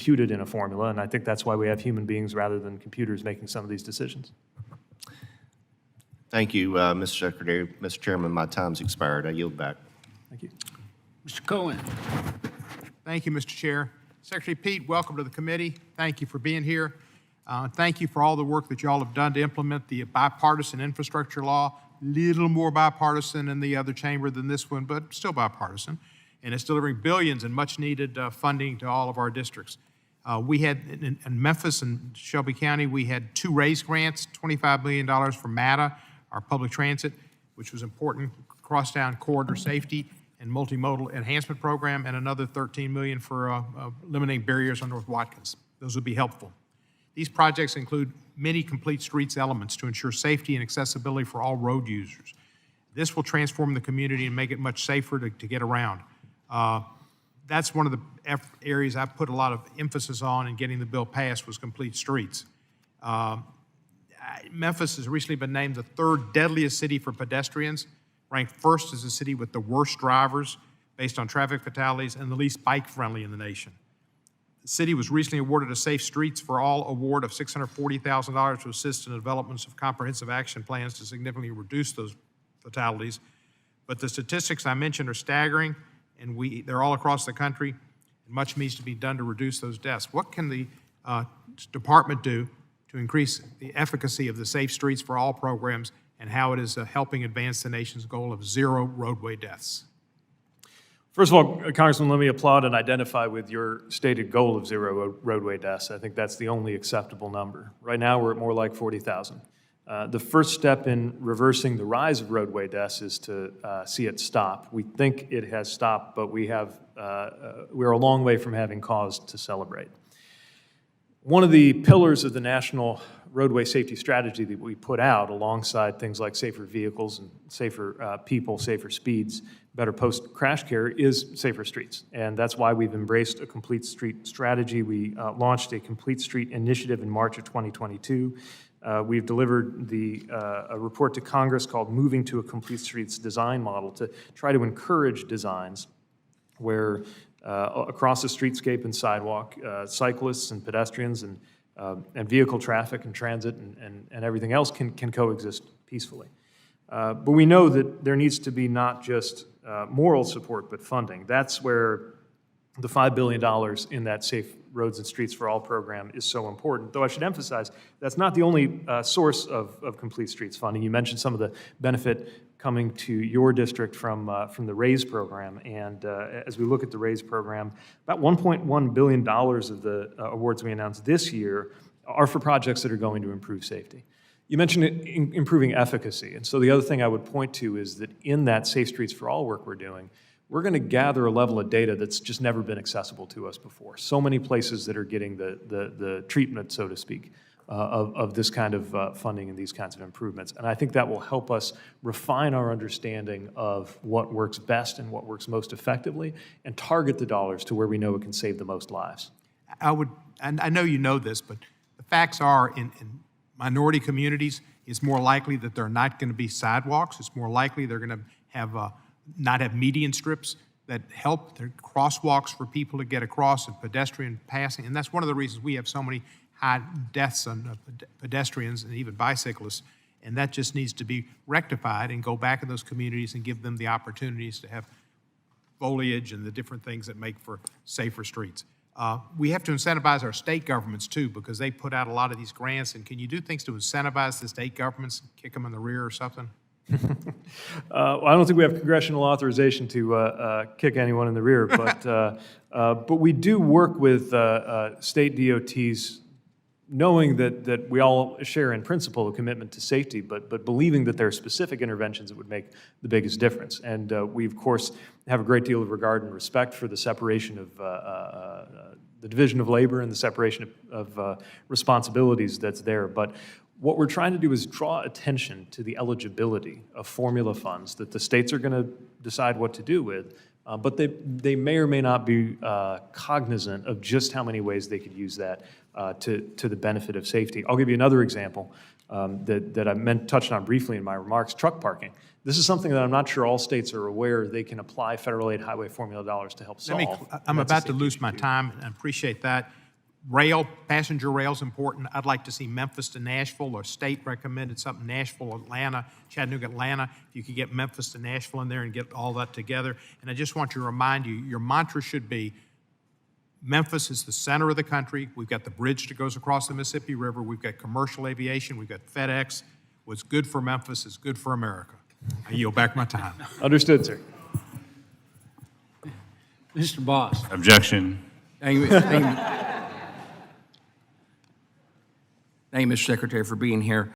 computed in a formula, and I think that's why we have human beings rather than computers making some of these decisions. Thank you, Mr. Secretary. Mr. Chairman, my time's expired. I yield back. Thank you. Mr. Cohen. Thank you, Mr. Chair. Secretary Pete, welcome to the committee. Thank you for being here. Thank you for all the work that y'all have done to implement the bipartisan infrastructure law. Little more bipartisan in the other chamber than this one, but still bipartisan. And it's delivering billions in much-needed funding to all of our districts. We had, in Memphis and Shelby County, we had 2 RAISE grants, $25 million for MATA, our public transit, which was important, crosstown corridor safety and multimodal enhancement program, and another $13 million for eliminating barriers on North Watkins. Those would be helpful. These projects include many complete streets elements to ensure safety and accessibility for all road users. This will transform the community and make it much safer to get around. That's one of the areas I put a lot of emphasis on in getting the bill passed was complete streets. Memphis has recently been named the 3rd deadliest city for pedestrians, ranked 1st as a city with the worst drivers based on traffic fatalities and the least bike-friendly in the nation. The city was recently awarded a Safe Streets for All award of $640,000 to assist in the development of comprehensive action plans to significantly reduce those fatalities. But the statistics I mentioned are staggering, and they're all across the country, and much needs to be done to reduce those deaths. What can the department do to increase the efficacy of the Safe Streets for All programs and how it is helping advance the nation's goal of 0 roadway deaths? First of all, Congressman, let me applaud and identify with your stated goal of 0 roadway deaths. I think that's the only acceptable number. Right now, we're at more like 40,000. The first step in reversing the rise of roadway deaths is to see it stop. We think it has stopped, but we're a long way from having cause to celebrate. One of the pillars of the National Roadway Safety Strategy that we put out, alongside things like safer vehicles and safer people, safer speeds, better post-crash care, is safer streets. And that's why we've embraced a complete street strategy. We launched a complete street initiative in March of 2022. We've delivered a report to Congress called Moving to a Complete Streets Design Model to try to encourage designs where across the streetscape and sidewalk, cyclists and pedestrians and vehicle traffic and transit and everything else can coexist peacefully. But we know that there needs to be not just moral support, but funding. That's where the $5 billion in that Safe Roads and Streets for All program is so important. Though I should emphasize, that's not the only source of complete streets funding. You mentioned some of the benefit coming to your district from the RAISE program. And as we look at the RAISE program, about $1.1 billion of the awards we announced this year are for projects that are going to improve safety. You mentioned improving efficacy. And so the other thing I would point to is that in that Safe Streets for All work we're doing, we're going to gather a level of data that's just never been accessible to us before. So many places that are getting the treatment, so to speak, of this kind of funding and these kinds of improvements. And I think that will help us refine our understanding of what works best and what works most effectively and target the dollars to where we know it can save the most lives. And I know you know this, but the facts are in minority communities, it's more likely that there are not going to be sidewalks. It's more likely they're going to have not have median strips that help. There are crosswalks for people to get across and pedestrian passing. And that's one of the reasons we have so many high deaths on pedestrians and even bicyclists. And that just needs to be rectified and go back in those communities and give them the opportunities to have foliage and the different things that make for safer streets. We have to incentivize our state governments too, because they put out a lot of these grants. And can you do things to incentivize the state governments, kick them in the rear or something? Well, I don't think we have congressional authorization to kick anyone in the rear, but we do work with state DOTs, knowing that we all share in principle a commitment to safety, but believing that there are specific interventions that would make the biggest difference. And we, of course, have a great deal of regard and respect for the separation of the division of labor and the separation of responsibilities that's there. But what we're trying to do is draw attention to the eligibility of formula funds that the states are going to decide what to do with, but they may or may not be cognizant of just how many ways they could use that to the benefit of safety. I'll give you another example that I touched on briefly in my remarks, truck parking. This is something that I'm not sure all states are aware they can apply federal aid highway formula dollars to help solve. I'm about to lose my time, and I appreciate that. Rail, passenger rail is important. I'd like to see Memphis to Nashville, or state recommended something, Nashville, Atlanta, Chattanooga, Atlanta. If you could get Memphis to Nashville in there and get all that together. And I just want to remind you, your mantra should be, Memphis is the center of the country. We've got the bridge that goes across the Mississippi River. We've got commercial aviation. We've got FedEx. What's good for Memphis is good for America. I yield back my time. Understood, sir. Mr. Boss. Objection. Thank you, thank you. Thank you, Mr. Secretary, for being here.